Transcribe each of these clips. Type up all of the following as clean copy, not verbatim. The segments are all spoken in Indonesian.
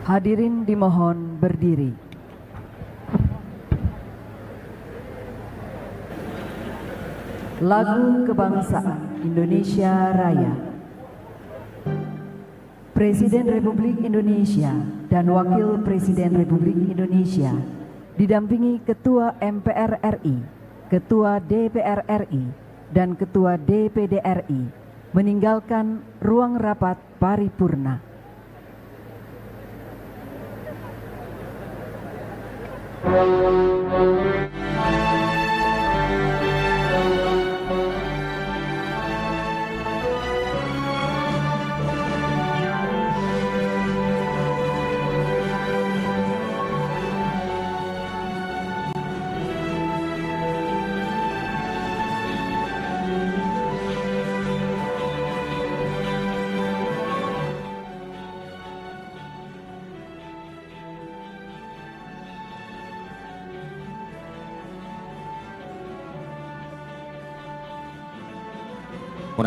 Hadirin dimohon berdiri. Lagu Kebangsaan Indonesia Raya. Presiden Republik Indonesia dan Wakil Presiden Republik Indonesia didampingi Ketua MPR RI, Ketua DPR RI, dan Ketua DPD RI meninggalkan ruang rapat paripurna.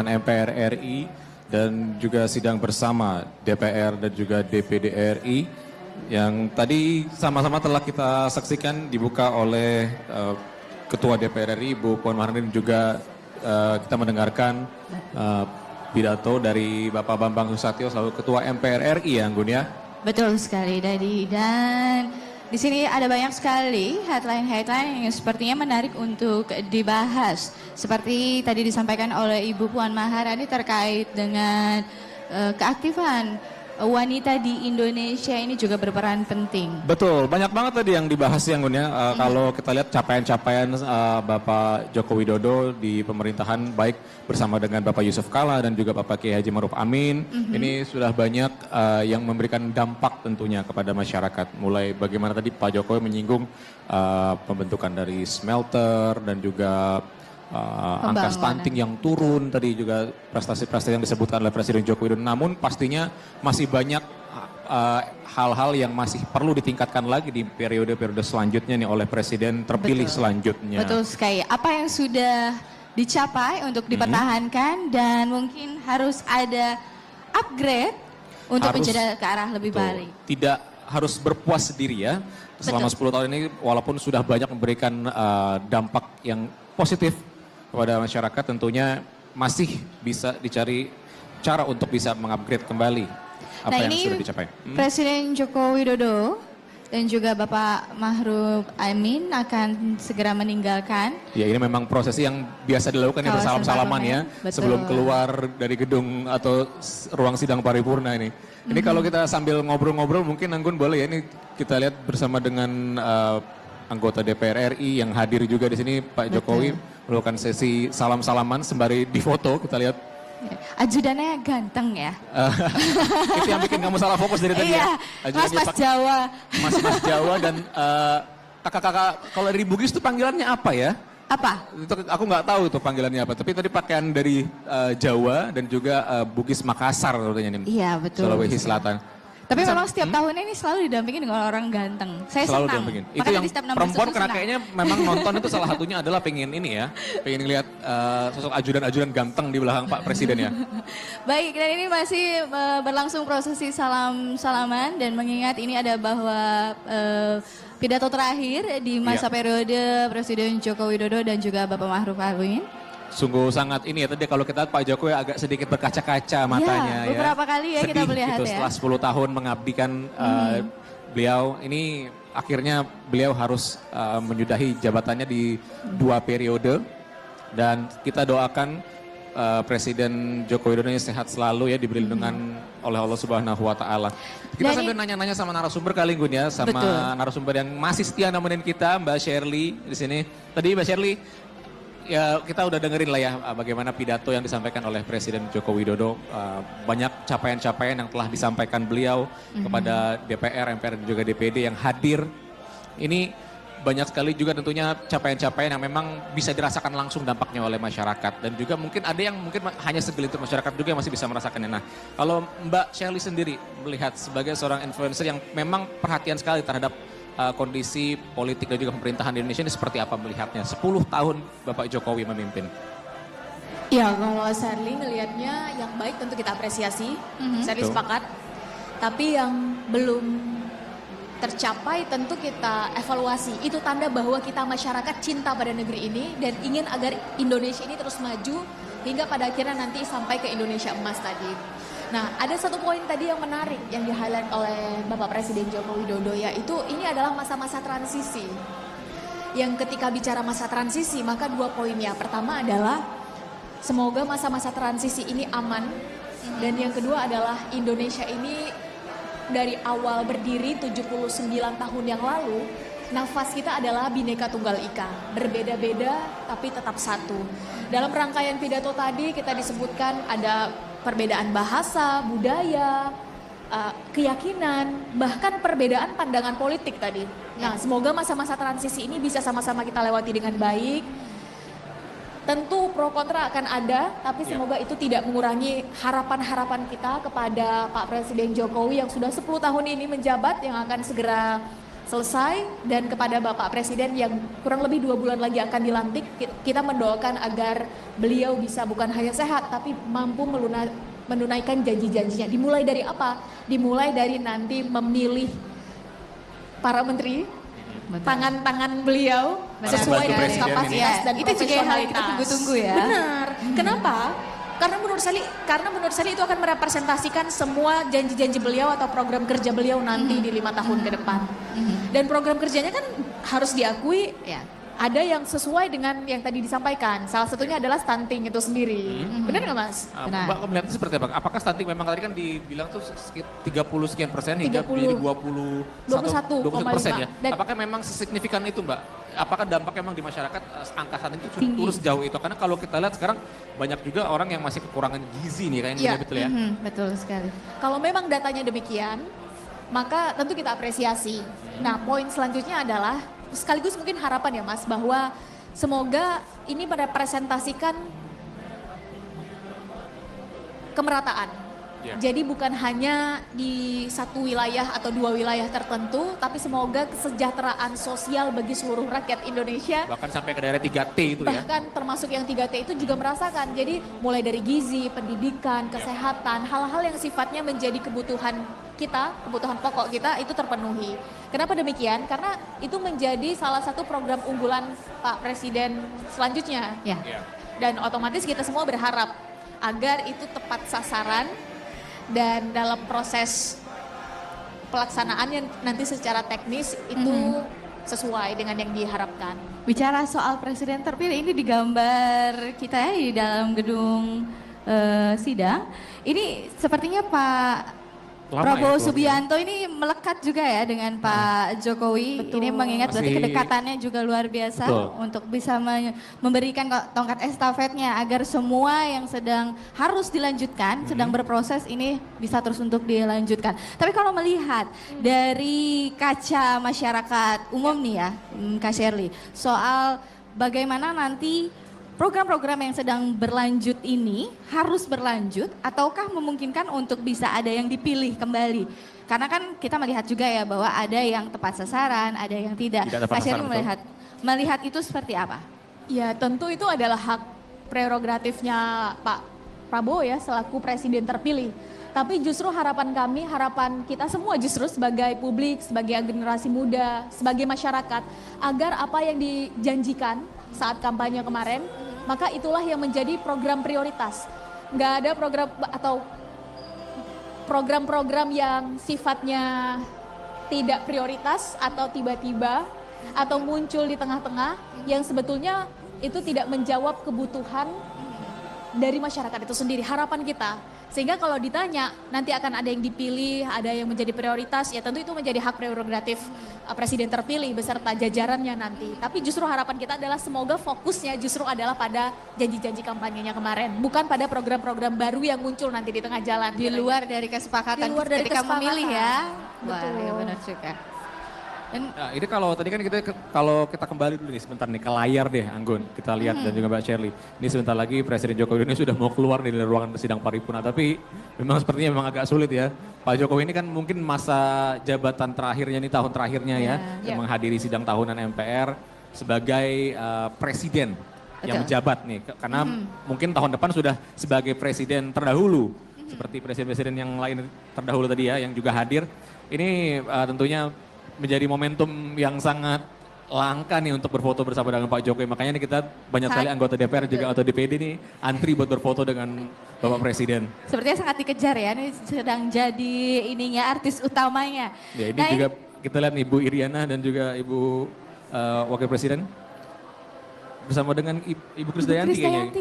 MPR RI dan juga sidang bersama DPR dan juga DPD RI yang tadi sama-sama telah kita saksikan dibuka oleh Ketua DPR RI Bu Puan Maharani, juga kita mendengarkan pidato dari Bapak Bambang Susatyo selaku Ketua MPR RI ya Anggun ya. Betul sekali Dadi, dan di sini ada banyak sekali headline-headline yang sepertinya menarik untuk dibahas. Seperti tadi disampaikan oleh Ibu Puan Maharani terkait dengan keaktifan wanita di Indonesia ini juga berperan penting. Betul, banyak banget tadi yang dibahas ya Anggun ya. Kalau kita lihat capaian-capaian Bapak Joko Widodo di pemerintahan, baik bersama dengan Bapak Yusuf Kalla dan juga Bapak Kiai Haji Maruf Amin, ini sudah banyak yang memberikan dampak tentunya kepada masyarakat. Mulai bagaimana tadi Pak Jokowi menyinggung pembentukan dari smelter dan juga angka stunting yang turun, tadi juga prestasi-prestasi yang disebutkan oleh Presiden Joko Widodo. Namun pastinya masih banyak hal-hal yang masih perlu ditingkatkan lagi di periode-periode selanjutnya nih oleh Presiden terpilih selanjutnya. Betul sekali. Apa yang sudah dicapai untuk dipertahankan dan mungkin harus ada upgrade untuk menjadi ke arah lebih baik. Tidak harus berpuas diri ya. Selama 10 tahun ini walaupun sudah banyak memberikan dampak yang positif kepada masyarakat, tentunya masih bisa dicari cara untuk bisa mengupgrade kembali apa yang sudah dicapai. Presiden Joko Widodo dan juga Bapak Maruf Amin akan segera meninggalkan. Ya, ini memang prosesi yang biasa dilakukan ya, bersalam-salaman ya. Betul. Sebelum keluar dari gedung atau ruang sidang paripurna ini. Ini kalau kita sambil ngobrol-ngobrol mungkin Anggun boleh ya, ini kita lihat bersama dengan anggota DPR RI yang hadir juga di sini, Pak Jokowi melakukan sesi salam-salaman sembari difoto, kita lihat. Ajudannya ganteng ya. Itu yang bikin kamu salah fokus dari tadi ya. Mas-mas Jawa. Mas-mas Jawa dan kakak-kakak, kalau dari Bugis itu panggilannya apa ya? Apa? Itu aku nggak tahu itu panggilannya apa, tapi tadi pakaian dari Jawa dan juga Bugis Makassar katanya nih. Iya betul. Sulawesi Selatan. Tapi memang setiap tahunnya ini selalu didampingi dengan orang ganteng. Saya selalu senang. Didampingin. Itu yang perempuan karena kayaknya memang nonton itu salah satunya adalah pengen ini ya. Pengen lihat sosok ajudan-ajudan ganteng di belakang Pak Presiden ya. Baik, dan ini masih berlangsung prosesi salam-salaman dan mengingat ini ada bahwa pidato terakhir di masa periode Presiden Joko Widodo dan juga Bapak Maruf Amin. Sungguh sangat ini ya, tadi kalau kita lihat Pak Jokowi agak sedikit berkaca-kaca matanya ya. Beberapa kali ya. Sedih kita melihat gitu, ya. Setelah 10 tahun mengabdikan beliau, ini akhirnya beliau harus menyudahi jabatannya di 2 periode. Dan kita doakan Presiden Joko Widodo ini sehat selalu ya, diberi lindungan oleh Allah Subhanahu wa Ta'ala. Kita sambil nanya-nanya sama narasumber kali Gun ya, sama narasumber yang masih setia nemenin kita, Mbak Shirley di sini. Tadi Mbak Shirley, ya kita udah dengerin lah ya bagaimana pidato yang disampaikan oleh Presiden Joko Widodo. Banyak capaian-capaian yang telah disampaikan beliau kepada DPR, MPR dan juga DPD yang hadir. Ini banyak sekali juga tentunya capaian-capaian yang memang bisa dirasakan langsung dampaknya oleh masyarakat. Dan juga mungkin ada yang mungkin hanya segelintir masyarakat juga yang masih bisa merasakannya. Nah, kalau Mbak Shirley sendiri melihat sebagai seorang influencer yang memang perhatian sekali terhadap kondisi politik dan juga pemerintahan di Indonesia ini, seperti apa melihatnya 10 tahun Bapak Jokowi memimpin? Ya, kalau Shirley ngelihatnya yang baik tentu kita apresiasi. Shirley sepakat. Tapi yang belum tercapai tentu kita evaluasi. Itu tanda bahwa kita masyarakat cinta pada negeri ini dan ingin agar Indonesia ini terus maju hingga pada akhirnya nanti sampai ke Indonesia emas tadi. Nah, ada satu poin tadi yang menarik yang di-highlight oleh Bapak Presiden Joko Widodo, yaitu ini adalah masa-masa transisi. Yang ketika bicara masa transisi, maka 2 poinnya. Pertama adalah semoga masa-masa transisi ini aman. Dan yang kedua adalah Indonesia ini dari awal berdiri 79 tahun yang lalu, nafas kita adalah Bhinneka Tunggal Ika. Berbeda-beda tapi tetap satu. Dalam rangkaian pidato tadi kita disebutkan ada perbedaan bahasa, budaya, keyakinan, bahkan perbedaan pandangan politik tadi. Nah, semoga masa-masa transisi ini bisa sama-sama kita lewati dengan baik. Tentu pro kontra akan ada, tapi semoga itu tidak mengurangi harapan-harapan kita kepada Pak Presiden Jokowi yang sudah 10 tahun ini menjabat, yang akan segera selesai, dan kepada Bapak Presiden yang kurang lebih 2 bulan lagi akan dilantik. Kita mendoakan agar beliau bisa bukan hanya sehat, tapi mampu menunaikan janji-janjinya. Dimulai dari apa? Dimulai dari nanti memilih para menteri, tangan-tangan beliau sesuai dengan kapasitas dan itu juga yang hal kita tunggu-tunggu ya. Benar. Kenapa? Karena menurut saya itu akan merepresentasikan semua janji-janji beliau atau program kerja beliau nanti di 5 tahun ke depan. Dan program kerjanya kan harus diakui ada yang sesuai dengan yang tadi disampaikan. Salah satunya adalah stunting itu sendiri. Benar nggak Mas? Mbak melihatnya seperti apa? Apakah stunting memang tadi kan dibilang tuh 30 sekian persen hingga menjadi 21% ya? Apakah memang sesignifikan itu Mbak? Apakah dampak memang di masyarakat angka stunting itu turun sejauh itu? Karena kalau kita lihat sekarang banyak juga orang yang masih kekurangan gizi nih kayaknya betul ya? Betul sekali. Kalau memang datanya demikian, maka tentu kita apresiasi. Nah, poin selanjutnya adalah sekaligus mungkin harapan ya Mas, bahwa semoga ini merepresentasikan kemerataan. Jadi bukan hanya di satu wilayah atau 2 wilayah tertentu, tapi semoga kesejahteraan sosial bagi seluruh rakyat Indonesia. Bahkan sampai ke daerah 3T itu ya. Bahkan termasuk yang 3T itu juga merasakan. Jadi mulai dari gizi, pendidikan, kesehatan, hal-hal yang sifatnya menjadi kebutuhan kita, kebutuhan pokok kita itu terpenuhi. Kenapa demikian? Karena itu menjadi salah satu program unggulan Pak Presiden selanjutnya. Dan otomatis kita semua berharap agar itu tepat sasaran dan dalam proses pelaksanaannya nanti secara teknis itu sesuai dengan yang diharapkan. Bicara soal presiden terpilih, ini digambar kita ya di dalam gedung sidang. Ini sepertinya Pak Prabowo Subianto ini melekat juga ya dengan Pak Jokowi. Ini mengingat berarti kedekatannya juga luar biasa untuk bisa memberikan tongkat estafetnya agar semua yang sedang harus dilanjutkan, sedang berproses ini bisa terus untuk dilanjutkan. Tapi kalau melihat dari kaca masyarakat umum nih ya, Kak Shirley, soal bagaimana nanti program-program yang sedang berlanjut ini harus berlanjut ataukah memungkinkan untuk bisa ada yang dipilih kembali? Karena kan kita melihat juga ya bahwa ada yang tepat sasaran, ada yang tidak. Kak Shirley melihat itu seperti apa? Ya tentu itu adalah hak prerogatifnya Pak Prabowo ya selaku presiden terpilih. Tapi justru harapan kami, harapan kita semua justru sebagai publik, sebagai generasi muda, sebagai masyarakat, agar apa yang dijanjikan saat kampanye kemarin, maka itulah yang menjadi program prioritas. Nggak ada program atau program-program yang sifatnya tidak prioritas atau tiba-tiba atau muncul di tengah-tengah yang sebetulnya itu tidak menjawab kebutuhan dari masyarakat itu sendiri, harapan kita. Sehingga kalau ditanya nanti akan ada yang dipilih, ada yang menjadi prioritas, ya tentu itu menjadi hak prerogatif presiden terpilih beserta jajarannya nanti. Tapi justru harapan kita adalah semoga fokusnya justru adalah pada janji-janji kampanyenya kemarin. Bukan pada program-program baru yang muncul nanti di tengah jalan. Di luar dari kesepakatan ketika memilih ya. Betul. Wah, ya benar juga. Nah, ini kalau tadi kan kalau kita kembali dulu nih sebentar nih ke layar deh Anggun, kita lihat dan juga Mbak Shirley. Ini sebentar lagi Presiden Joko Widodo sudah mau keluar dari ruangan sidang paripurna, tapi memang sepertinya memang agak sulit ya. Pak Jokowi ini kan mungkin masa jabatan terakhirnya nih, tahun terakhirnya yang menghadiri sidang tahunan MPR sebagai presiden yang menjabat nih, karena mungkin tahun depan sudah sebagai presiden terdahulu seperti presiden-presiden yang lain terdahulu tadi ya, yang juga hadir. Ini tentunya menjadi momentum yang sangat langka nih untuk berfoto bersama dengan Pak Jokowi. Makanya nih kita banyak sekali anggota DPR juga atau DPD nih antri buat berfoto dengan Bapak Presiden. Sepertinya sangat dikejar ya, ini sedang jadi ininya artis utamanya. Ya ini juga kita lihat Ibu Iriana dan juga Ibu Wakil Presiden bersama dengan Ibu Krisdayanti kayaknya.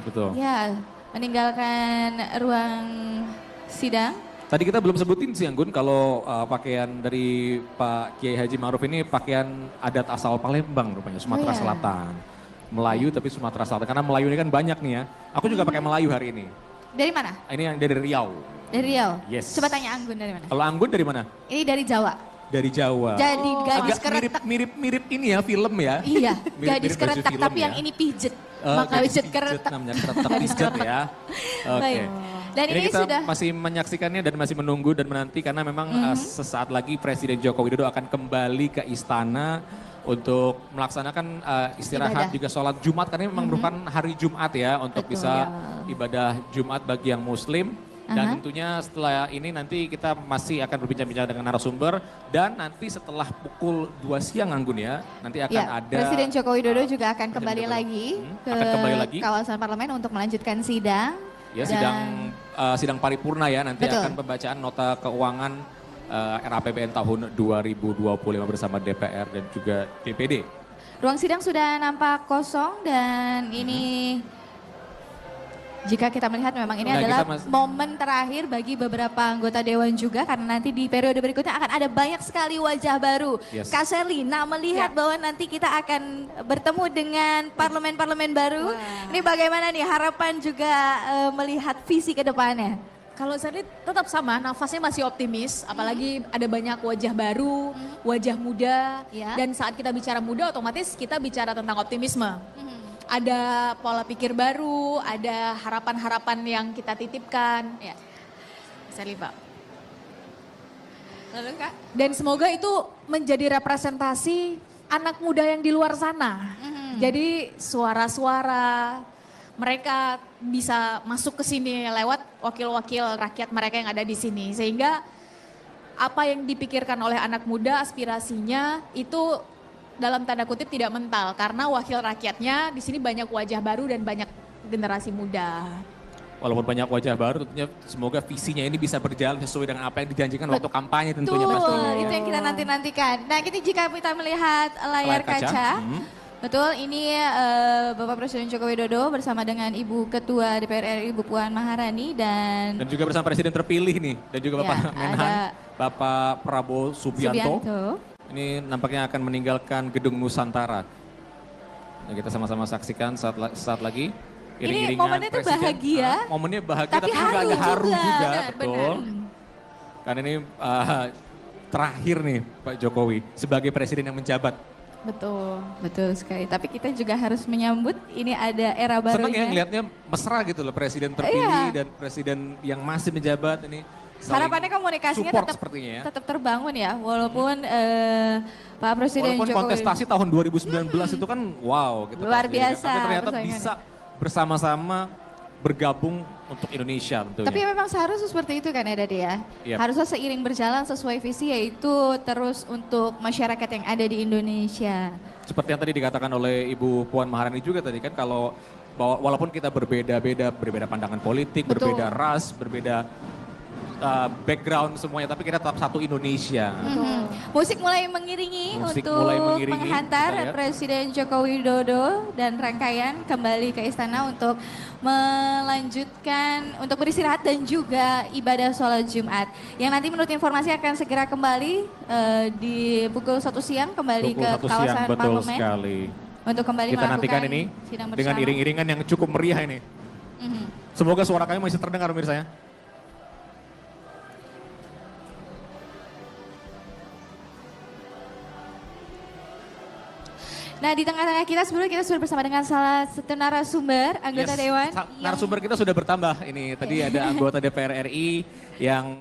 Betul. Ya, meninggalkan ruang sidang. Tadi kita belum sebutin sih Anggun kalau pakaian dari Pak Kiai Haji Ma'ruf ini pakaian adat asal Palembang rupanya, Sumatera Selatan. Melayu tapi Sumatera Selatan, karena Melayu ini kan banyak nih ya. Aku juga pakai Melayu hari ini. Dari mana? Ini yang dari Riau. Dari Riau? Yes. Coba tanya Anggun dari mana? Kalau Anggun dari mana? Ini dari Jawa. Dari Jawa. Jadi gadis keretak. Mirip ini ya film ya. Iya, gadis baju keretak film tapi ya. yang ini pijet. Maka Gadis pijet keretak. Namanya keretak pijet ya. Oke. Baik. Dan ini kita sudah masih menyaksikannya dan masih menunggu dan menanti karena memang sesaat lagi Presiden Joko Widodo akan kembali ke istana untuk melaksanakan istirahat Ibadah. juga sholat Jumat karena memang merupakan hari Jumat ya untuk Betul. bisa ibadah Jumat bagi yang Muslim. Dan tentunya setelah ini nanti kita masih akan berbincang-bincang dengan narasumber dan nanti setelah pukul 2 siang Anggun ya, nanti akan ada Presiden Joko Widodo juga akan Presiden kembali Joko- lagi ke akan kembali lagi. kawasan parlemen untuk melanjutkan sidang. ya Dan- sidang paripurna ya, nanti Betul. akan pembacaan nota keuangan RAPBN tahun 2025 bersama DPR dan juga DPD. Ruang sidang sudah nampak kosong dan ini jika kita melihat memang ini Nah, adalah kita mas- momen terakhir bagi beberapa anggota dewan juga karena nanti di periode berikutnya akan ada banyak sekali wajah baru. Yes. Kak Sherly, nah melihat bahwa nanti kita akan bertemu dengan parlemen-parlemen baru. Ini bagaimana nih harapan juga melihat visi ke depannya? Kalau saya lihat tetap sama, nafasnya masih optimis, apalagi ada banyak wajah baru, wajah muda, Ya. dan saat kita bicara muda otomatis kita bicara tentang optimisme. Ada pola pikir baru, ada harapan-harapan yang kita titipkan. Ya. Sherly, Pak. Lalu Kak? Dan semoga itu menjadi representasi anak muda yang di luar sana. Jadi suara-suara mereka bisa masuk ke sini lewat wakil-wakil rakyat mereka yang ada di sini. Sehingga apa yang dipikirkan oleh anak muda, aspirasinya itu dalam tanda kutip tidak mental. Karena wakil rakyatnya di sini banyak wajah baru dan banyak generasi muda. Walaupun banyak wajah baru, tentunya semoga visinya ini bisa berjalan sesuai dengan apa yang dijanjikan waktu kampanye tentunya Betul, pastinya. itu yang kita nanti-nantikan. Nah, ini jika kita melihat layar Layar kaca, kaca, betul ini Bapak Presiden Joko Widodo bersama dengan Ibu Ketua DPR RI Ibu Puan Maharani dan Dan juga bersama Presiden terpilih nih, dan juga Bapak Ya, Menhan, ada Bapak Prabowo Subianto. Subianto. Ini nampaknya akan meninggalkan gedung Nusantara. Nah, kita sama-sama saksikan saat lagi. Ini Iring-iringan momennya tuh Presiden. bahagia. Momennya bahagia Tapi tapi, juga haru ada haru juga, juga, benar, betul. Karena ini terakhir nih Pak Jokowi sebagai presiden yang menjabat. Betul, betul sekali. Tapi kita juga harus menyambut ini ada era Senang ya barunya. ngelihatnya mesra gitu loh, presiden terpilih Iya. dan presiden yang masih menjabat ini. saling Harapannya komunikasinya support tetap sepertinya ya. tetap terbangun ya, walaupun Pak Presiden Walaupun Jokowi kontestasi tahun 2019 itu kan wow gitu. Luar pastinya. biasa Tapi ternyata persaingannya. bisa bersama-sama bergabung untuk Indonesia tentunya. Tapi memang seharusnya seperti itu kan ya Dade ya. Yep. Harusnya seiring berjalan sesuai visi yaitu terus untuk masyarakat yang ada di Indonesia. Seperti yang tadi dikatakan oleh Ibu Puan Maharani juga tadi kan, kalau walaupun kita berbeda pandangan politik, Betul. berbeda ras, berbeda background semuanya, tapi kita tetap satu Indonesia. Musik mulai mengiringi Musik untuk mulai mengiringi, menghantar kita lihat. Presiden Joko Widodo dan rangkaian kembali ke istana untuk melanjutkan untuk beristirahat dan juga ibadah sholat Jumat. Yang nanti menurut informasi akan segera kembali di pukul 1 siang kembali Pukul ke 1 siang, kawasan betul parlemen sekali. untuk kembali Kita melakukan nantikan ini sidang dengan bersama. iring-iringan yang cukup meriah ini. Mhm. Semoga suara kami masih terdengar pemirsa ya. Nah di tengah-tengah kita sebelumnya kita sudah bersama dengan salah satu narasumber anggota Yes, Dewan. narasumber kita sudah bertambah ini. Tadi ada anggota DPR RI yang